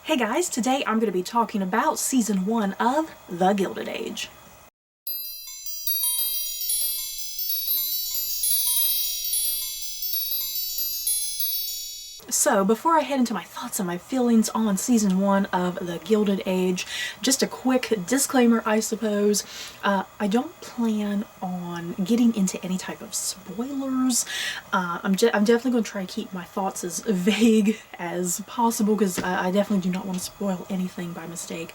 Hey guys, today I'm going to be talking about Season 1 of The Gilded Age. So, before I head into my thoughts and my feelings on Season 1 of The Gilded Age, just a quick disclaimer, I suppose. I don't plan on getting into any type of spoilers. I'm definitely going to try to keep my thoughts as vague as possible, because I definitely do not want to spoil anything by mistake.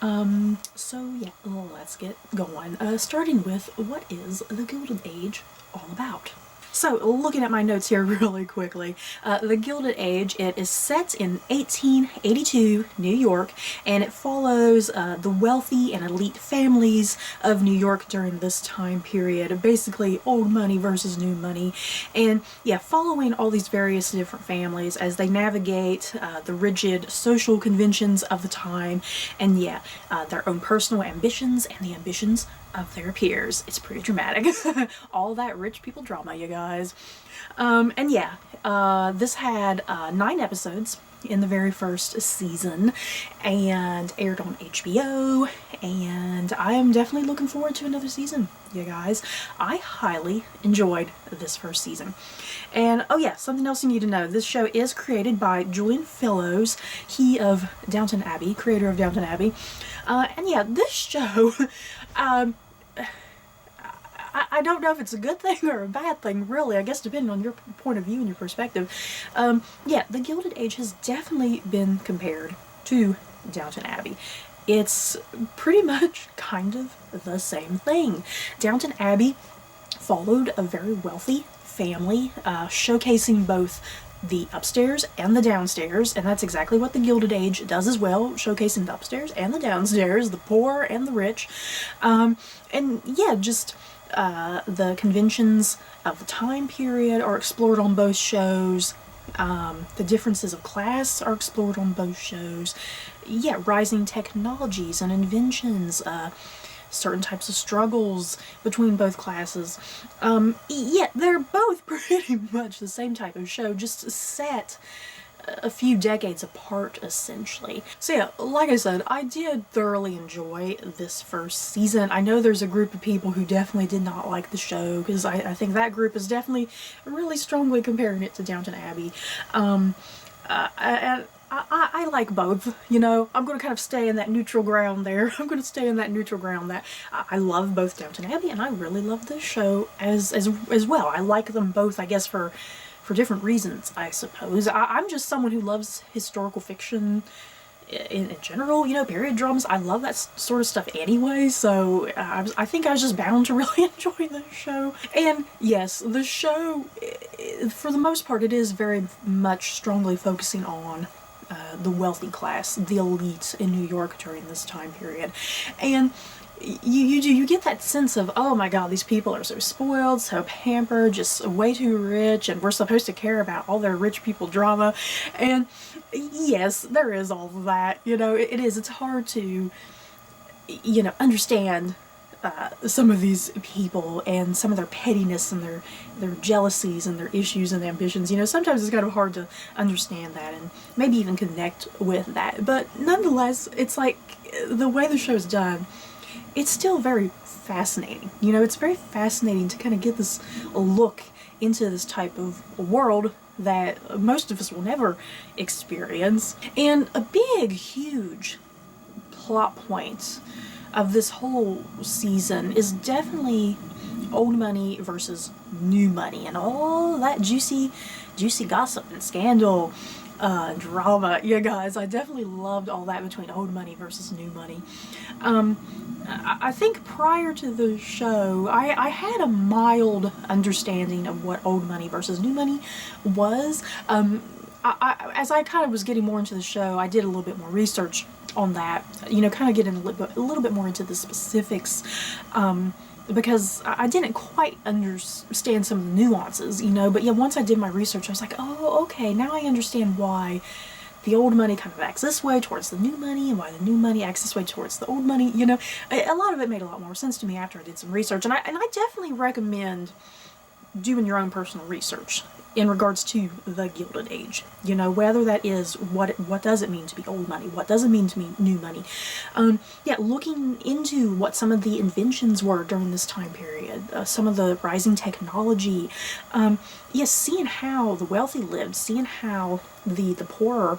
So yeah, let's get going. Starting with, what is The Gilded Age all about? So, looking at my notes here really quickly, The Gilded Age, it is set in 1882 New York, and it follows the wealthy and elite families of New York during this time period, basically old money versus new money, and yeah, following all these various different families as they navigate the rigid social conventions of the time, and yeah, their own personal ambitions and the ambitions of their peers. It's pretty dramatic. All that rich people drama, you guys. And yeah, this had 9 episodes in the very first season and aired on HBO, and I am definitely looking forward to another season, you guys. I highly enjoyed this first season. And oh yeah, something else you need to know. This show is created by Julian Fellowes, he of Downton Abbey, creator of Downton Abbey. And yeah, this show, I don't know if it's a good thing or a bad thing, really, I guess depending on your point of view and your perspective. Yeah, The Gilded Age has definitely been compared to Downton Abbey. It's pretty much kind of the same thing. Downton Abbey followed a very wealthy family, showcasing both the upstairs and the downstairs, and that's exactly what The Gilded Age does as well, showcasing the upstairs and the downstairs, the poor and the rich. And yeah, just the conventions of the time period are explored on both shows. The differences of class are explored on both shows. Yeah, rising technologies and inventions, certain types of struggles between both classes. Yeah, they're both pretty much the same type of show, just set a few decades apart, essentially. So yeah, like I said, I did thoroughly enjoy this first season. I know there's a group of people who definitely did not like the show, because I think that group is definitely really strongly comparing it to Downton Abbey. And I like both, you know. I'm going to kind of stay in that neutral ground there. I'm going to stay in that neutral ground that I love both Downton Abbey and I really love this show as well. I like them both, I guess, for different reasons, I suppose. I'm just someone who loves historical fiction in general, you know, period dramas. I love that sort of stuff anyway, so I think I was just bound to really enjoy this show. And yes, the show, for the most part, it is very much strongly focusing on the wealthy class, the elite in New York during this time period. And you get that sense of, oh my god, these people are so spoiled, so pampered, just way too rich, and we're supposed to care about all their rich people drama. And yes, there is all of that, you know, it is. It's hard to, you know, understand some of these people and some of their pettiness and their jealousies and their issues and ambitions. You know, sometimes it's kind of hard to understand that and maybe even connect with that. But nonetheless, it's like the way the show's done, it's still very fascinating. You know, it's very fascinating to kind of get this look into this type of world that most of us will never experience. And a big, huge plot point of this whole season is definitely old money versus new money and all that juicy gossip and scandal, drama. Yeah, guys, I definitely loved all that between old money versus new money. I think prior to the show, I had a mild understanding of what old money versus new money was. As I kind of was getting more into the show, I did a little bit more research on that, you know, kind of getting a little bit more into the specifics, because I didn't quite understand some of the nuances, you know. But yeah, once I did my research, I was like, oh, okay, now I understand why the old money kind of acts this way towards the new money, and why the new money acts this way towards the old money. You know, a lot of it made a lot more sense to me after I did some research, and I definitely recommend doing your own personal research in regards to the Gilded Age. You know, whether that is what does it mean to be old money? What does it mean to be new money? Yeah, looking into what some of the inventions were during this time period, some of the rising technology. Yes, seeing how the wealthy lived, seeing how the poorer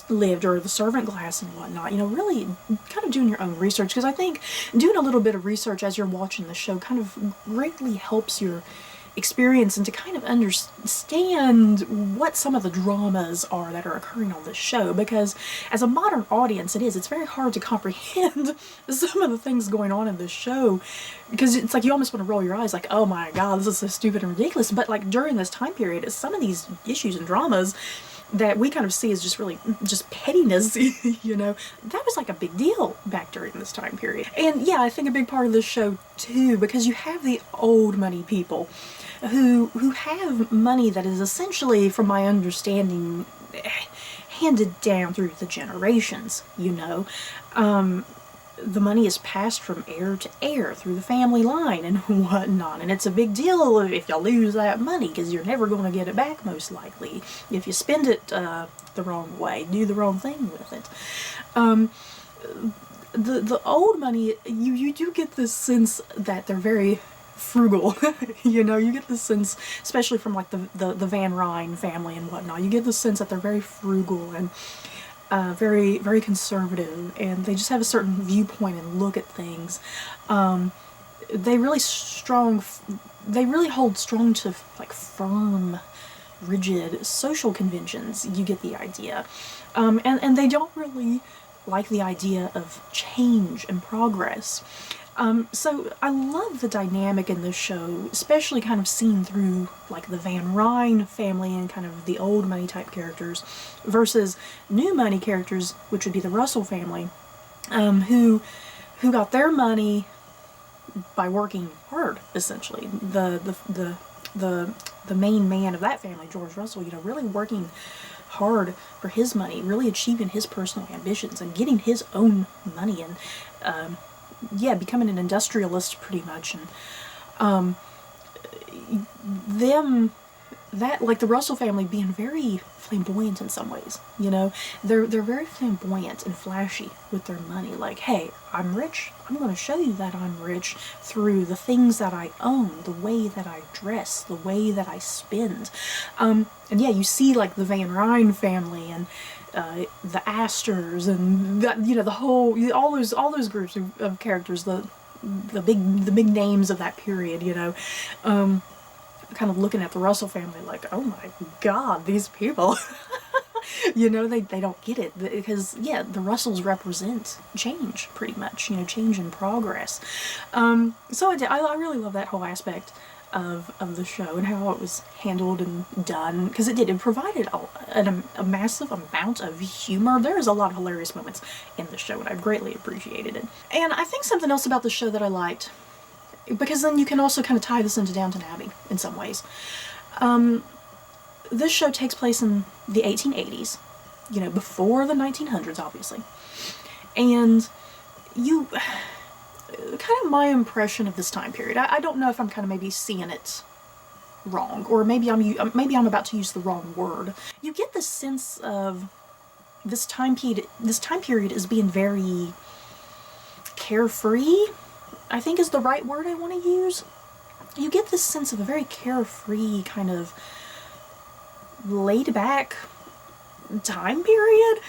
lived, or the servant class and whatnot, you know, really kind of doing your own research, because I think doing a little bit of research as you're watching the show kind of greatly helps your experience and to kind of understand what some of the dramas are that are occurring on this show, because as a modern audience it's very hard to comprehend some of the things going on in this show, because it's like you almost want to roll your eyes like, oh my god, this is so stupid and ridiculous. But like during this time period, some of these issues and dramas that we kind of see as just really just pettiness, you know, that was like a big deal back during this time period. And yeah, I think a big part of this show too, because you have the old money people who have money that is essentially, from my understanding, handed down through the generations, you know. The money is passed from heir to heir through the family line and whatnot, and it's a big deal if you lose that money, because you're never going to get it back, most likely, if you spend it the wrong way, do the wrong thing with it. The old money, you do get this sense that they're very frugal. You know, you get the sense, especially from like the Van Ryn family and whatnot, you get the sense that they're very frugal and very, very conservative, and they just have a certain viewpoint and look at things. They really hold strong to like firm, rigid social conventions. You get the idea. And they don't really like the idea of change and progress. So I love the dynamic in this show, especially kind of seen through like the Van Ryn family and kind of the old money type characters versus new money characters, which would be the Russell family, who got their money by working hard, essentially. The main man of that family, George Russell, you know, really working hard for his money, really achieving his personal ambitions and getting his own money, and yeah, becoming an industrialist pretty much. And like the Russell family being very flamboyant in some ways, you know, they're very flamboyant and flashy with their money. Like, hey, I'm rich, I'm going to show you that I'm rich through the things that I own, the way that I dress, the way that I spend. And yeah, you see like the Van Ryn family and the Astors and that, you know, the whole, all those groups of characters, the big names of that period, you know, kind of looking at the Russell family like, oh my god, these people. You know, they don't get it, because yeah, the Russells represent change, pretty much, you know, change and progress. So I really love that whole aspect of the show and how it was handled and done, because it provided a massive amount of humor. There is a lot of hilarious moments in the show, and I greatly appreciated it. And I think something else about the show that I liked, because then you can also kind of tie this into Downton Abbey in some ways. This show takes place in the 1880s, you know, before the 1900s, obviously. And kind of my impression of this time period, I don't know if I'm kind of maybe seeing it wrong, or maybe I'm about to use the wrong word. You get the sense of this time period as being very carefree, I think is the right word I want to use. You get this sense of a very carefree, kind of laid back time period.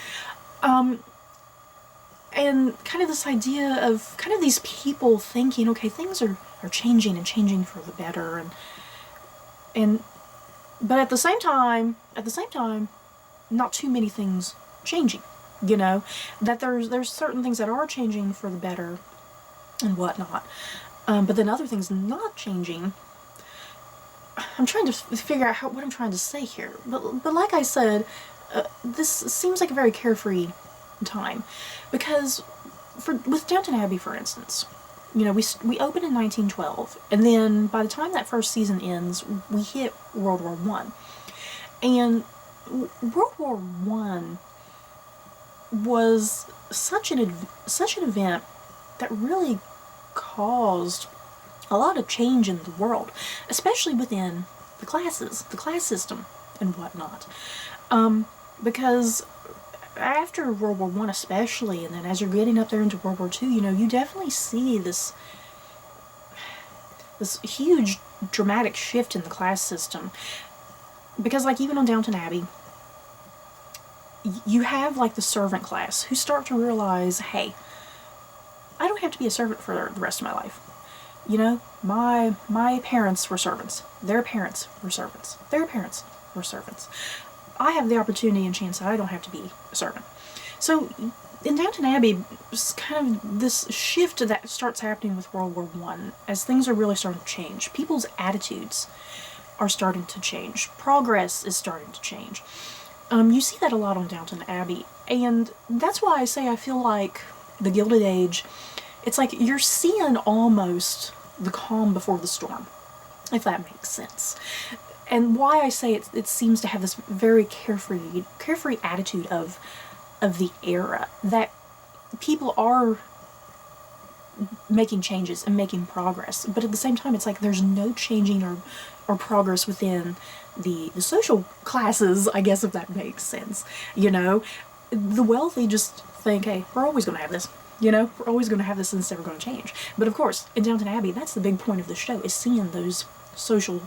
And kind of this idea of kind of these people thinking, okay, things are changing and changing for the better, but at the same time, not too many things changing, you know, that there's certain things that are changing for the better and whatnot, but then other things not changing. I'm trying to figure out what I'm trying to say here, but like I said, this seems like a very carefree time, because with Downton Abbey, for instance, you know, we open in 1912, and then by the time that first season ends, we hit World War One, and World War One was such an event that really caused a lot of change in the world, especially within the classes, the class system, and whatnot. Because after World War I especially, and then as you're getting up there into World War II, you know, you definitely see this huge dramatic shift in the class system. Because, like, even on Downton Abbey, you have, like, the servant class who start to realize, hey, I don't have to be a servant for the rest of my life. You know, my parents were servants. Their parents were servants. Their parents were servants. I have the opportunity and chance that I don't have to be a servant. So in Downton Abbey, it's kind of this shift that starts happening with World War I as things are really starting to change. People's attitudes are starting to change. Progress is starting to change. You see that a lot on Downton Abbey, and that's why I say I feel like the Gilded Age, it's like you're seeing almost the calm before the storm, if that makes sense. And why I say it seems to have this very carefree attitude of the era, that people are making changes and making progress, but at the same time it's like there's no changing or progress within the social classes, I guess, if that makes sense. You know, the wealthy just think, hey, we're always going to have this. You know, we're always going to have this and it's never going to change. But of course, in Downton Abbey, that's the big point of the show, is seeing those social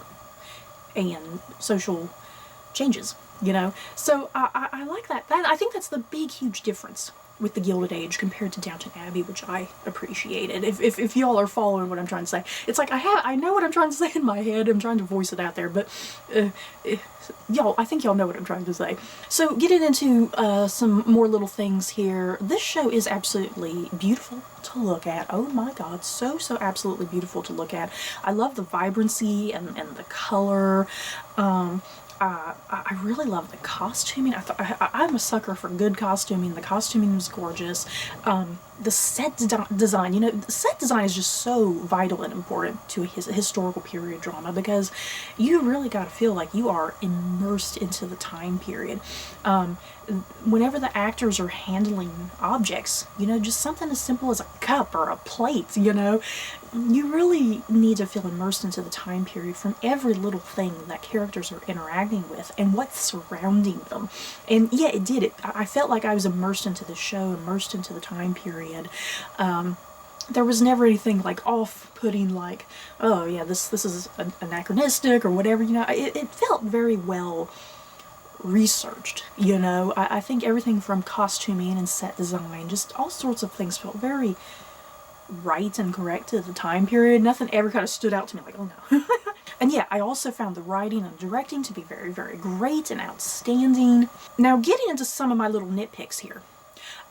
changes, you know. So I like that. I think that's the big, huge difference with the Gilded Age compared to Downton Abbey, which I appreciated. If y'all are following what I'm trying to say, it's like I know what I'm trying to say in my head. I'm trying to voice it out there, but I think y'all know what I'm trying to say. So getting into some more little things here. This show is absolutely beautiful to look at. Oh my God, so absolutely beautiful to look at. I love the vibrancy and the color. I really love the costuming. I'm a sucker for good costuming. The costuming was gorgeous. The set design, you know, the set design is just so vital and important to a historical period drama, because you really got to feel like you are immersed into the time period. Whenever the actors are handling objects, you know, just something as simple as a cup or a plate, you know, you really need to feel immersed into the time period from every little thing that characters are interacting with and what's surrounding them. And yeah, it did. I felt like I was immersed into the show, immersed into the time period. There was never anything like off-putting, like, oh yeah, this is anachronistic or whatever, you know. It felt very well researched, you know. I think everything from costuming and set design, just all sorts of things felt very right and correct to the time period. Nothing ever kind of stood out to me like, oh no. And yeah, I also found the writing and directing to be very, very great and outstanding. Now, getting into some of my little nitpicks here,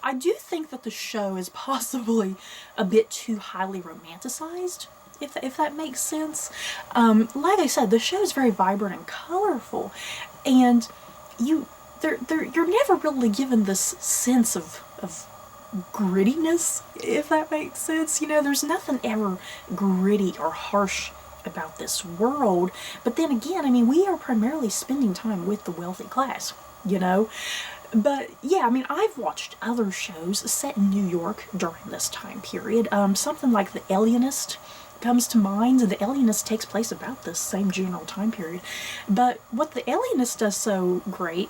I do think that the show is possibly a bit too highly romanticized, if that makes sense. Like I said, the show is very vibrant and colorful, and you're never really given this sense of grittiness, if that makes sense. You know, there's nothing ever gritty or harsh about this world. But then again, I mean, we are primarily spending time with the wealthy class, you know. But yeah, I mean, I've watched other shows set in New York during this time period. Something like The Alienist comes to mind. The Alienist takes place about this same general time period. But what The Alienist does so great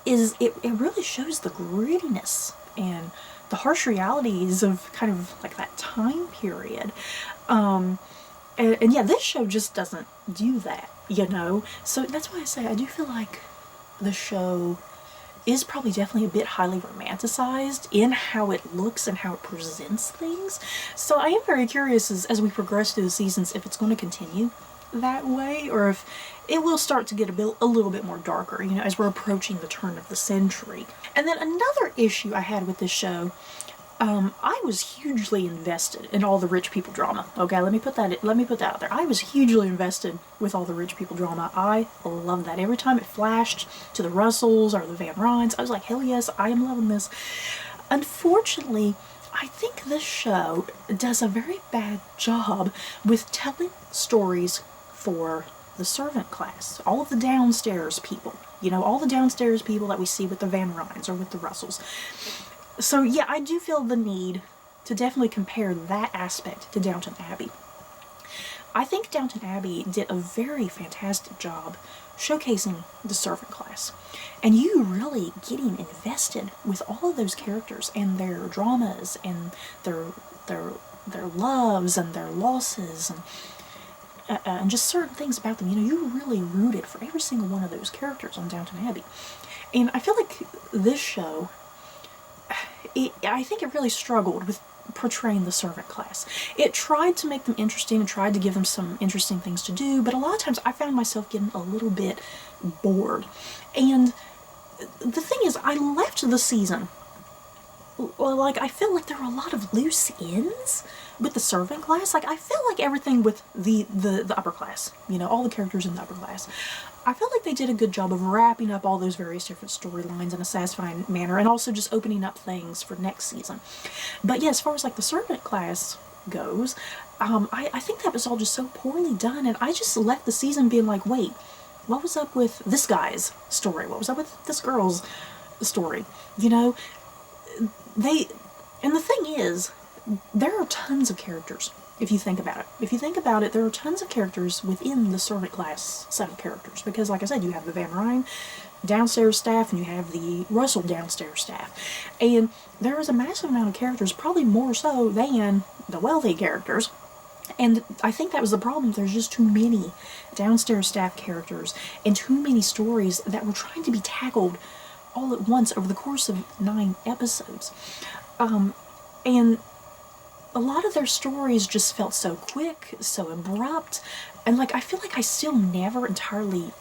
is it really shows the grittiness and the harsh realities of kind of like that time period. And yeah, this show just doesn't do that, you know? So that's why I say I do feel like the show is probably definitely a bit highly romanticized in how it looks and how it presents things. So I am very curious as we progress through the seasons if it's going to continue that way, or if it will start to get a little bit more darker, you know, as we're approaching the turn of the century. And then another issue I had with this show, I was hugely invested in all the rich people drama. Okay, let me put that out there. I was hugely invested with all the rich people drama. I love that. Every time it flashed to the Russells or the Van Ryns, I was like, hell yes, I am loving this. Unfortunately, I think this show does a very bad job with telling stories for the servant class, all of the downstairs people, you know, all the downstairs people that we see with the Van Ryns or with the Russells. So yeah, I do feel the need to definitely compare that aspect to Downton Abbey. I think Downton Abbey did a very fantastic job showcasing the servant class, and you really getting invested with all of those characters and their dramas and their their loves and their losses and just certain things about them. You know, you really rooted for every single one of those characters on Downton Abbey, and I feel like this show, I think it really struggled with portraying the servant class. It tried to make them interesting and tried to give them some interesting things to do, but a lot of times I found myself getting a little bit bored. And the thing is, I left the season, well, like, I feel like there were a lot of loose ends with the servant class. Like, I feel like everything with the upper class, you know, all the characters in the upper class, I felt like they did a good job of wrapping up all those various different storylines in a satisfying manner, and also just opening up things for next season. But yeah, as far as like the servant class goes, I think that was all just so poorly done, and I just left the season being like, wait, what was up with this guy's story? What was up with this girl's story? You know, and the thing is, there are tons of characters. If you think about it, there are tons of characters within the servant class set of characters. Because, like I said, you have the Van Ryn downstairs staff, and you have the Russell downstairs staff. And there is a massive amount of characters, probably more so than the wealthy characters. And I think that was the problem. There's just too many downstairs staff characters, and too many stories that were trying to be tackled all at once over the course of 9 episodes. And a lot of their stories just felt so quick, so abrupt, and like I feel like I still never entirely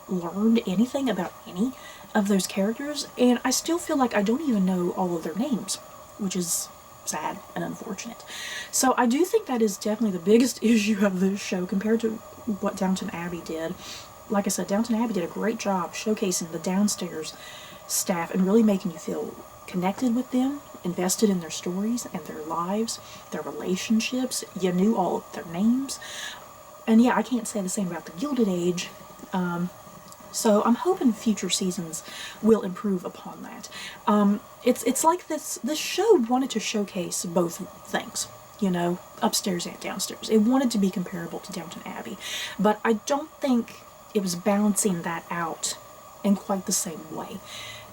learned anything about any of those characters, and I still feel like I don't even know all of their names, which is sad and unfortunate. So I do think that is definitely the biggest issue of this show compared to what Downton Abbey did. Like I said, Downton Abbey did a great job showcasing the downstairs staff and really making you feel connected with them, invested in their stories and their lives, their relationships. You knew all of their names. And yeah, I can't say the same about the Gilded Age. So I'm hoping future seasons will improve upon that. It's like this show wanted to showcase both things, you know, upstairs and downstairs. It wanted to be comparable to Downton Abbey, but I don't think it was balancing that out in quite the same way.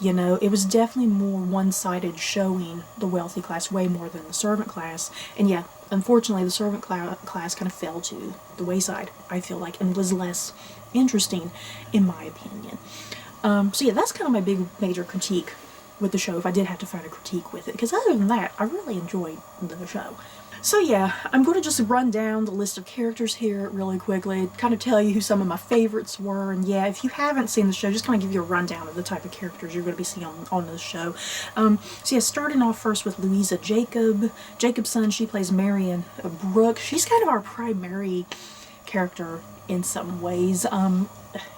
You know, it was definitely more one-sided, showing the wealthy class way more than the servant class. And yeah, unfortunately, the servant class kind of fell to the wayside, I feel like, and was less interesting, in my opinion. So yeah, that's kind of my big major critique with the show, if I did have to find a critique with it. Because other than that, I really enjoyed the show. So yeah, I'm going to just run down the list of characters here really quickly, kind of tell you who some of my favorites were, and yeah, if you haven't seen the show, just kind of give you a rundown of the type of characters you're going to be seeing on this show. So yeah, starting off first with Louisa Jacobson. She plays Marion Brooke. She's kind of our primary character in some ways.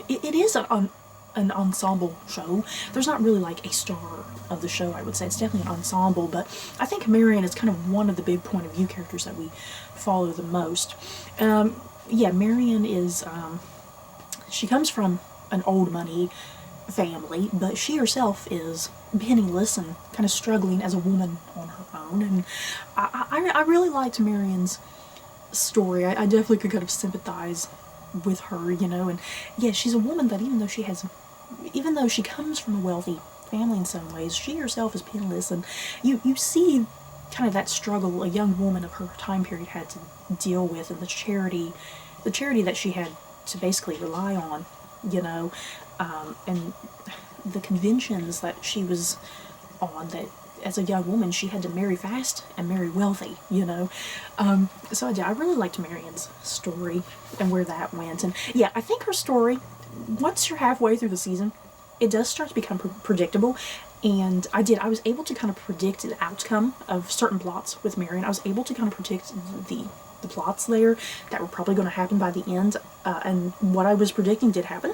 It is an ensemble show. There's not really like a star of the show, I would say. It's definitely an ensemble, but I think Marion is kind of one of the big point of view characters that we follow the most. Yeah, Marion is, she comes from an old money family, but she herself is penniless and kind of struggling as a woman on her own, and I really liked Marion's story. I definitely could kind of sympathize with her, you know, and yeah, she's a woman that even though she comes from a wealthy family in some ways, she herself is penniless, and you see kind of that struggle a young woman of her time period had to deal with, and the charity that she had to basically rely on, you know, and the conventions that she was on, that as a young woman she had to marry fast and marry wealthy, you know. So I really liked Marion's story and where that went, and yeah, I think her story, once you're halfway through the season, it does start to become predictable, and I was able to kind of predict the outcome of certain plots with Marion. I was able to kind of predict the plots there that were probably going to happen by the end, and what I was predicting did happen.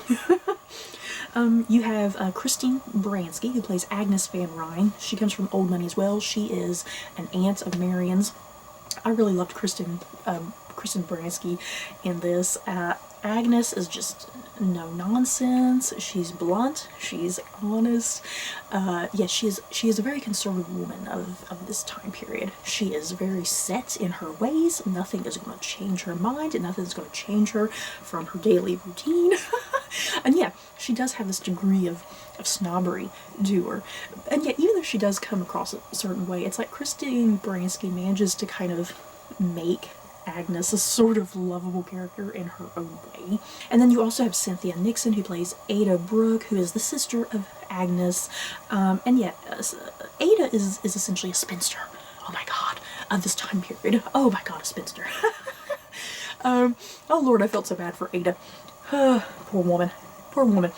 You have Christine Baranski, who plays Agnes Van Ryn. She comes from old money as well. She is an aunt of Marion's. I really loved Kristen Baranski in this. Agnes is just no nonsense. She's blunt. She's honest. Yeah, she is a very conservative woman of this time period. She is very set in her ways. Nothing is going to change her mind, and nothing is going to change her from her daily routine. And yeah, she does have this degree of snobbery to her. And yet, even though she does come across a certain way, it's like Christine Baranski manages to kind of make Agnes a sort of lovable character in her own way. And then you also have Cynthia Nixon, who plays Ada Brooke, who is the sister of Agnes. And yet, Ada is essentially a spinster. Oh my god, of this time period. Oh my god, a spinster. Oh lord, I felt so bad for Ada. Poor woman. Poor woman.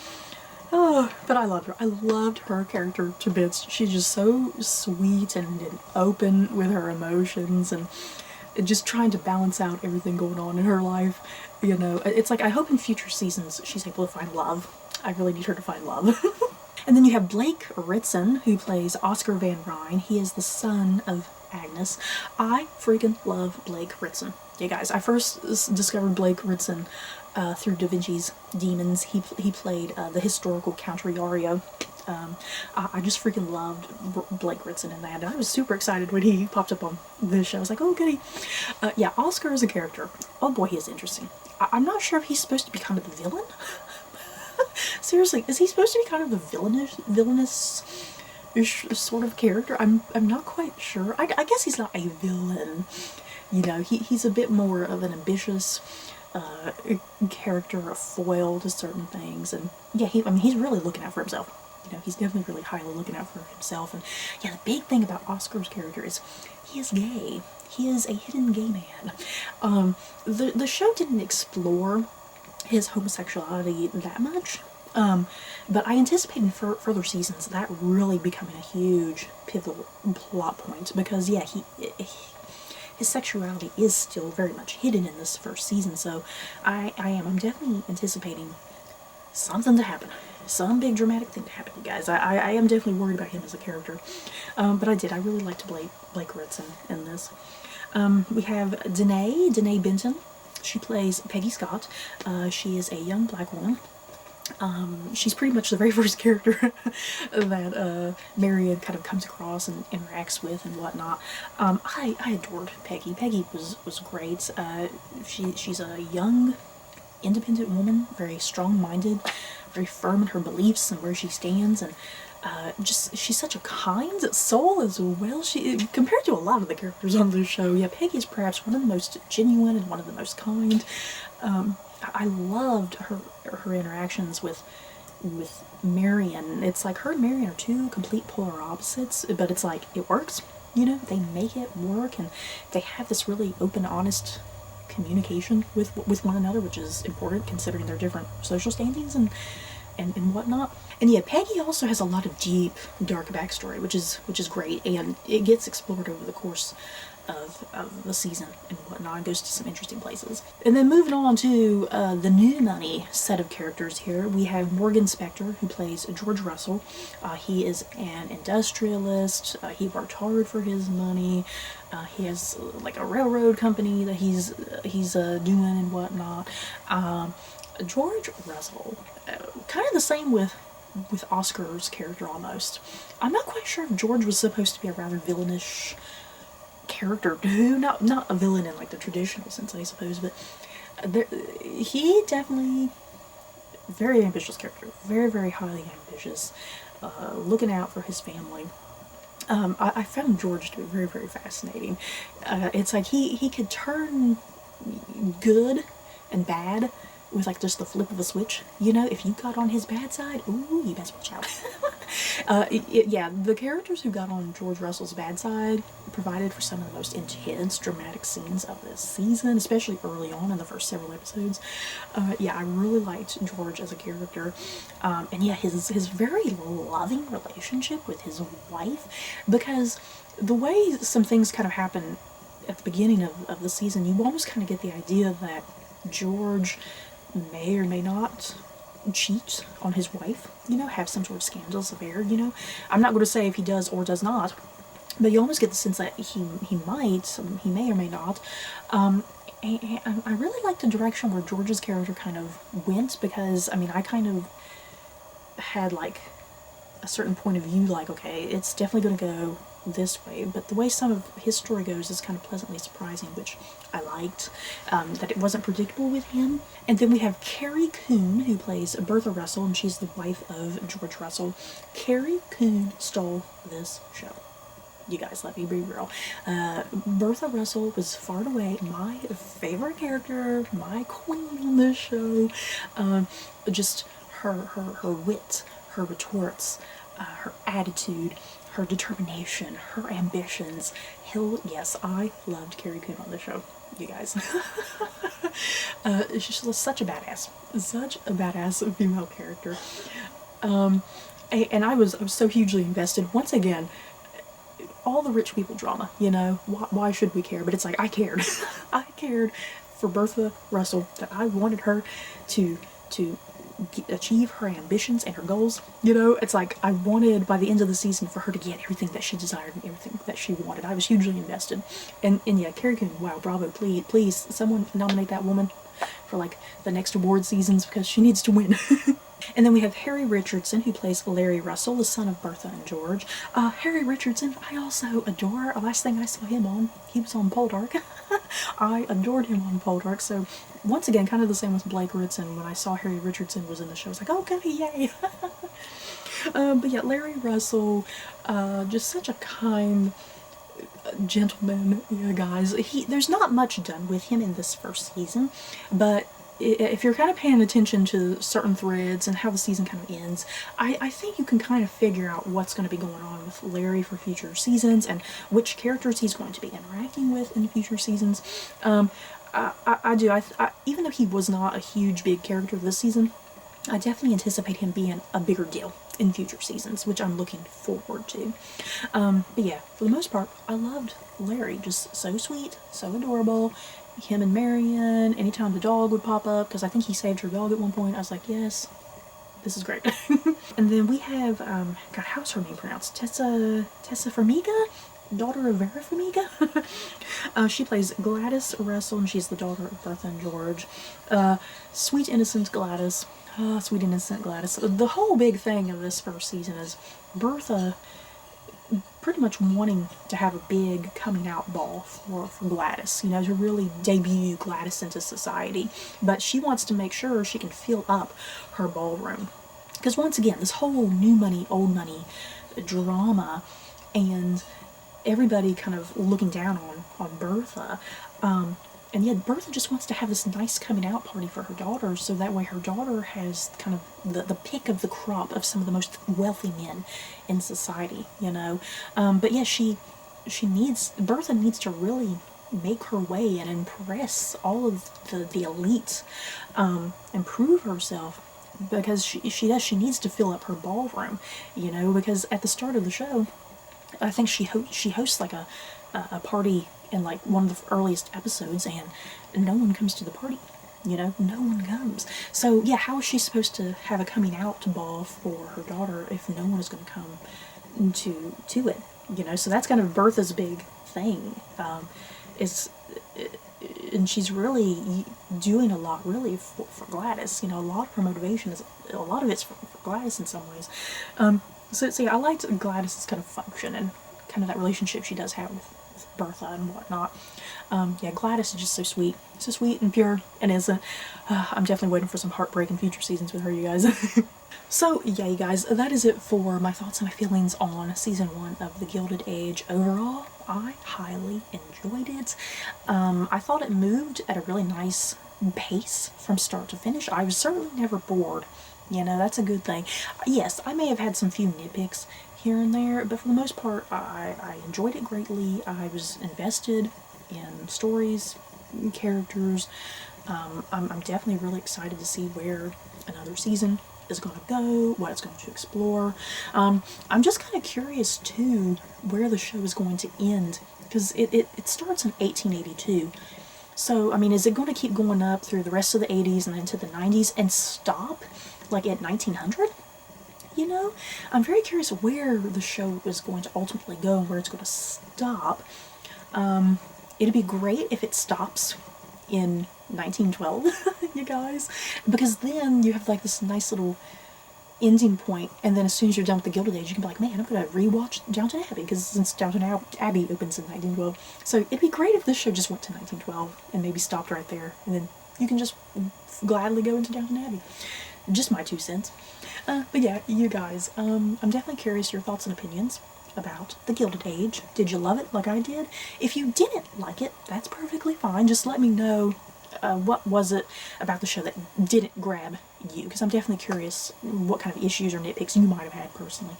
Oh, but I loved her. I loved her character to bits. She's just so sweet and open with her emotions, and just trying to balance out everything going on in her life. You know, it's like, I hope in future seasons she's able to find love. I really need her to find love. And then you have Blake Ritzen, who plays Oscar Van Ryn. He is the son of Agnes. I freaking love Blake Ritzen. Yeah, guys, I first discovered Blake Ritzen through Da Vinci's Demons. He played the historical Count Riario. I just freaking loved Blake Ritzen in that. I was super excited when he popped up on this show. I was like, oh goody. Yeah, Oscar is a character. Oh boy, he is interesting. I'm not sure if he's supposed to be kind of the villain. Seriously, is he supposed to be kind of the villainous-ish sort of character? I'm not quite sure. I guess he's not a villain. You know, he's a bit more of an ambitious character, a foil to certain things, and yeah, he's really looking out for himself. You know, he's definitely really highly looking out for himself. And yeah, the big thing about Oscar's character is he is gay. He is a hidden gay man. The show didn't explore his homosexuality that much, but I anticipate in further seasons that really becoming a huge pivotal plot point, because yeah, his sexuality is still very much hidden in this first season. So I'm definitely anticipating something to happen. Some big dramatic thing to happen, you guys. I am definitely worried about him as a character. But I really liked Blake Ritzen in this. We have Danae Benton. She plays Peggy Scott. She is a young black woman. She's pretty much the very first character that Marion kind of comes across and interacts with and whatnot. I adored Peggy. Peggy was great. She's a young, independent woman, very strong-minded, very firm in her beliefs and where she stands, and just she's such a kind soul as well. She, compared to a lot of the characters on this show, yeah, Peggy's perhaps one of the most genuine and one of the most kind. I loved her interactions with Marion. It's like her and Marion are two complete polar opposites, but it's like it works. You know, they make it work, and they have this really open, honest communication with one another, which is important considering their different social standings and whatnot. And yeah, Peggy also has a lot of deep, dark backstory, which is great, and it gets explored over the course of the season and whatnot. It goes to some interesting places. And then moving on to the new money set of characters here, we have Morgan Spector, who plays George Russell. He is an industrialist. He worked hard for his money. He has like a railroad company that he's doing and whatnot. George Russell, kind of the same with Oscar's character almost. I'm not quite sure if George was supposed to be a rather villainish character too, not a villain in like the traditional sense, I suppose, but he definitely very ambitious character, very, very highly ambitious, looking out for his family. I found George to be very, very fascinating. It's like he could turn good and bad with like just the flip of a switch. You know, if you got on his bad side, ooh, you best watch out. Yeah, the characters who got on George Russell's bad side provided for some of the most intense, dramatic scenes of this season, especially early on in the first several episodes. Yeah, I really liked George as a character. And yeah, his very loving relationship with his wife, because the way some things kind of happen at the beginning of the season, you almost kind of get the idea that George may or may not cheat on his wife, you know, have some sort of scandalous affair, you know. I'm not going to say if he does or does not, but you almost get the sense that he may or may not. And I really like the direction where George's character kind of went, because, I mean, I kind of had, like, a certain point of view, like, okay, it's definitely going to go this way, but the way some of his story goes is kind of pleasantly surprising, which I liked, that it wasn't predictable with him. And then we have Carrie Coon, who plays Bertha Russell, and she's the wife of George Russell. Carrie Coon stole this show. You guys, let me be real. Bertha Russell was far and away my favorite character, my queen on this show. Just her wit, her retorts, her attitude, her determination, her ambitions. Hell yes, I loved Carrie Coon on the show, you guys. She's such a badass female character. And I was so hugely invested. Once again, all the rich people drama, you know, why should we care? But it's like, I cared. I cared for Bertha Russell, that I wanted her to achieve her ambitions and her goals. You know, it's like, I wanted by the end of the season for her to get everything that she desired and everything that she wanted. I was hugely invested. And yeah, Carrie Coon, wow, bravo, please, someone nominate that woman for, like, the next award seasons, because she needs to win. And then we have Harry Richardson, who plays Larry Russell, the son of Bertha and George. Harry Richardson, I also adore. Last thing I saw him on, he was on Poldark. I adored him on Poldark. So, once again, kind of the same with Blake Ritzen. When I saw Harry Richardson was in the show, I was like, oh, goody, yay. But yeah, Larry Russell, just such a kind gentleman, yeah, guys. There's not much done with him in this first season, but if you're kind of paying attention to certain threads and how the season kind of ends, I think you can kind of figure out what's going to be going on with Larry for future seasons and which characters he's going to be interacting with in future seasons. I do. Even though he was not a huge, big character this season, I definitely anticipate him being a bigger deal in future seasons, which I'm looking forward to. But yeah, for the most part, I loved Larry. Just so sweet, so adorable. Him and Marion, anytime the dog would pop up, because I think he saved her dog at one point, I was like, yes, this is great. And then we have, God, how's her name pronounced? Tessa Farmiga? Daughter of Vera Farmiga? She plays Gladys Russell, and she's the daughter of Bertha and George. Sweet innocent Gladys. Sweet innocent Gladys. The whole big thing of this first season is Bertha pretty much wanting to have a big coming out ball for Gladys, you know, to really debut Gladys into society. But she wants to make sure she can fill up her ballroom. Because once again, this whole new money, old money drama, and everybody kind of looking down on Bertha, and yet Bertha just wants to have this nice coming out party for her daughter, so that way her daughter has kind of the pick of the crop of some of the most wealthy men in society, you know. But yeah, Bertha needs to really make her way and impress all of the elite, and prove herself, because she needs to fill up her ballroom, you know, because at the start of the show, I think she hosts like a party in like one of the earliest episodes, and no one comes to the party, you know, no one comes. So yeah, how is she supposed to have a coming out ball for her daughter if no one is going to come to it, you know? So that's kind of Bertha's big thing, and she's really doing a lot really for Gladys, you know. A lot of her motivation is, a lot of it's for Gladys in some ways. So yeah, I liked Gladys's kind of function and kind of that relationship she does have with Bertha and whatnot. Yeah, Gladys is just so sweet and pure and innocent. I'm definitely waiting for some heartbreak in future seasons with her, you guys. So yeah, you guys, that is it for my thoughts and my feelings on season 1 of The Gilded Age. Overall, I highly enjoyed it. I thought it moved at a really nice pace from start to finish. I was certainly never bored. You know, that's a good thing. Yes, I may have had some few nitpicks here and there, but for the most part, I enjoyed it greatly. I was invested in stories, characters. I'm definitely really excited to see where another season is going to go, what it's going to explore. I'm just kind of curious, too, where the show is going to end, because it starts in 1882. So, I mean, is it going to keep going up through the rest of the 80s and into the 90s and stop, like, at 1900? You know? I'm very curious where the show is going to ultimately go and where it's going to stop. It'd be great if it stops in 1912, you guys, because then you have like this nice little ending point, and then as soon as you're done with the Gilded Age, you can be like, man, I'm gonna rewatch Downton Abbey, because since Downton Abbey opens in 1912, so it'd be great if this show just went to 1912 and maybe stopped right there, and then you can just gladly go into Downton Abbey. Just my 2 cents. But yeah, you guys, I'm definitely curious your thoughts and opinions about the Gilded Age. Did you love it like I did? If you didn't like it, that's perfectly fine. Just let me know what was it about the show that didn't grab you, because I'm definitely curious what kind of issues or nitpicks you might have had personally.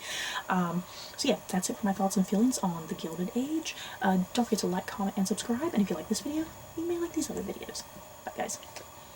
So yeah, that's it for my thoughts and feelings on the Gilded Age. Don't forget to like, comment, and subscribe, and if you like this video, you may like these other videos. Bye guys.